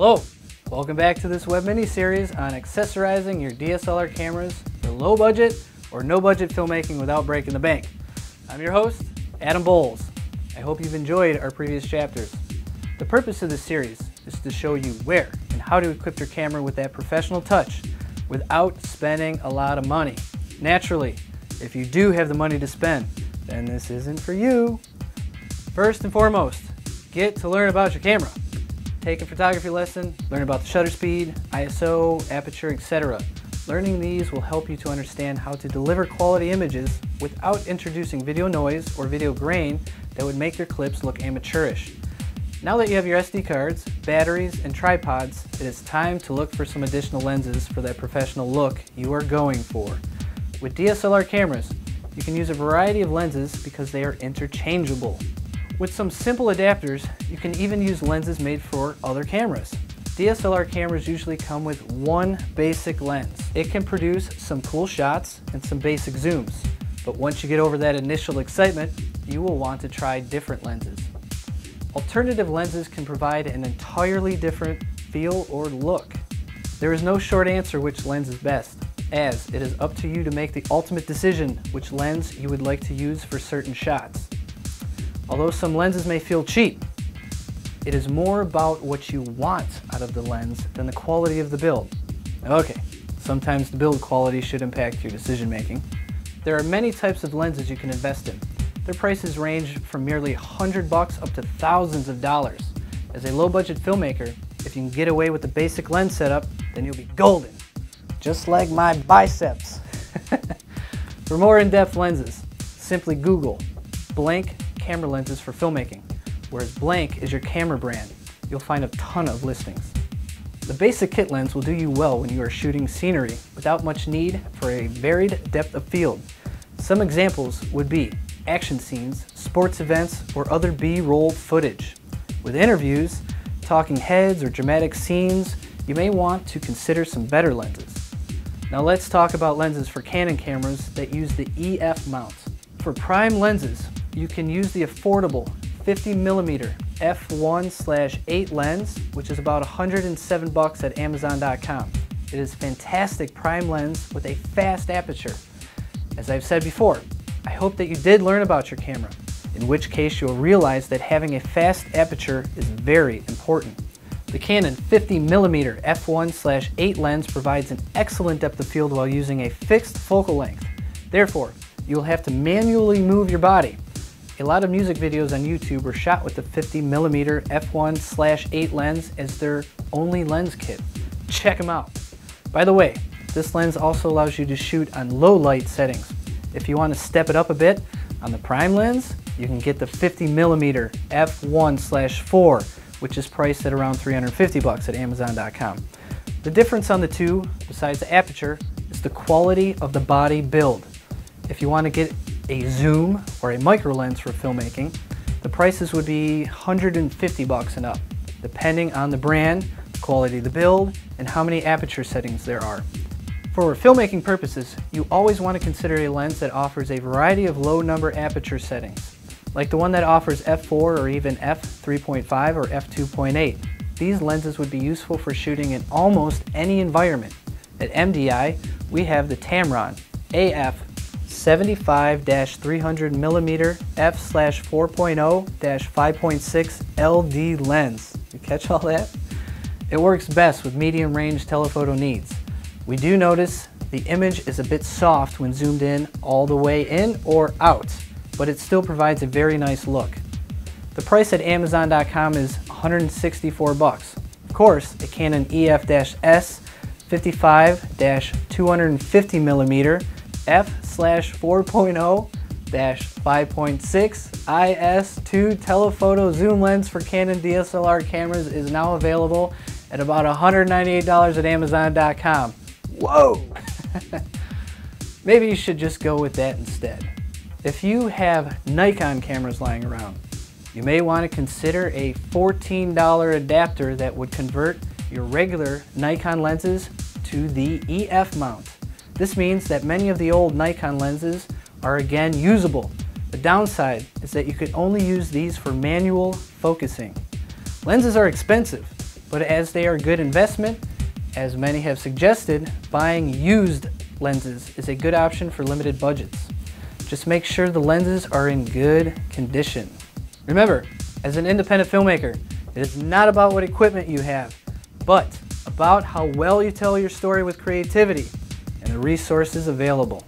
Hello, welcome back to this web mini-series on accessorizing your DSLR cameras for low budget or no budget filmmaking without breaking the bank. I'm your host, Adam Bowles. I hope you've enjoyed our previous chapters. The purpose of this series is to show you where and how to equip your camera with that professional touch without spending a lot of money. Naturally, if you do have the money to spend, then this isn't for you. First and foremost, get to learn about your camera. Take a photography lesson, learn about the shutter speed, ISO, aperture, etc. Learning these will help you to understand how to deliver quality images without introducing video noise or video grain that would make your clips look amateurish. Now that you have your SD cards, batteries, and tripods, it is time to look for some additional lenses for that professional look you are going for. With DSLR cameras, you can use a variety of lenses because they are interchangeable. With some simple adapters, you can even use lenses made for other cameras. DSLR cameras usually come with one basic lens. It can produce some cool shots and some basic zooms, but once you get over that initial excitement, you will want to try different lenses. Alternative lenses can provide an entirely different feel or look. There is no short answer which lens is best, as it is up to you to make the ultimate decision which lens you would like to use for certain shots. Although some lenses may feel cheap, it is more about what you want out of the lens than the quality of the build. Okay, sometimes the build quality should impact your decision making. There are many types of lenses you can invest in. Their prices range from merely $100 up to thousands of dollars. As a low budget filmmaker, if you can get away with the basic lens setup, then you'll be golden. Just like my biceps. For more in-depth lenses, simply Google blank camera lenses for filmmaking, whereas blank is your camera brand. You'll find a ton of listings. The basic kit lens will do you well when you are shooting scenery without much need for a varied depth of field. Some examples would be action scenes, sports events, or other B-roll footage. With interviews, talking heads, or dramatic scenes, you may want to consider some better lenses. Now let's talk about lenses for Canon cameras that use the EF mount. For prime lenses, you can use the affordable 50mm f1/8 lens, which is about $107 at Amazon.com. It is a fantastic prime lens with a fast aperture. As I've said before, I hope that you did learn about your camera, in which case you'll realize that having a fast aperture is very important. The Canon 50mm f1/8 lens provides an excellent depth of field while using a fixed focal length. Therefore, you'll have to manually move your body. A lot of music videos on YouTube were shot with the 50mm f1/8 lens as their only lens kit. Check them out. By the way, this lens also allows you to shoot on low light settings. If you want to step it up a bit, on the prime lens, you can get the 50mm f1/4, which is priced at around $350 at Amazon.com. The difference on the two, besides the aperture, is the quality of the body build. If you want to get a zoom or a micro lens for filmmaking, the prices would be $150 and up, depending on the brand, the quality of the build, and how many aperture settings there are. For filmmaking purposes, you always want to consider a lens that offers a variety of low number aperture settings, like the one that offers f4 or even f3.5 or f2.8. These lenses would be useful for shooting in almost any environment. At MDI, we have the Tamron AF 75-300mm f/4.0-5.6 LD lens. You catch all that? It works best with medium range telephoto needs. We do notice the image is a bit soft when zoomed in all the way in or out, but it still provides a very nice look. The price at Amazon.com is $164. Of course, the Canon EF-S 55-250mm f/4.0-5.6 IS2 telephoto zoom lens for Canon DSLR cameras is now available at about $198 at Amazon.com. Whoa! Maybe you should just go with that instead. If you have Nikon cameras lying around, you may want to consider a $14 adapter that would convert your regular Nikon lenses to the EF mount. This means that many of the old Nikon lenses are again usable. The downside is that you could only use these for manual focusing. Lenses are expensive, But as they are a good investment, as many have suggested, buying used lenses is a good option for limited budgets. Just make sure the lenses are in good condition. Remember, as an independent filmmaker, it is not about what equipment you have, but about how well you tell your story with creativity and the resources available.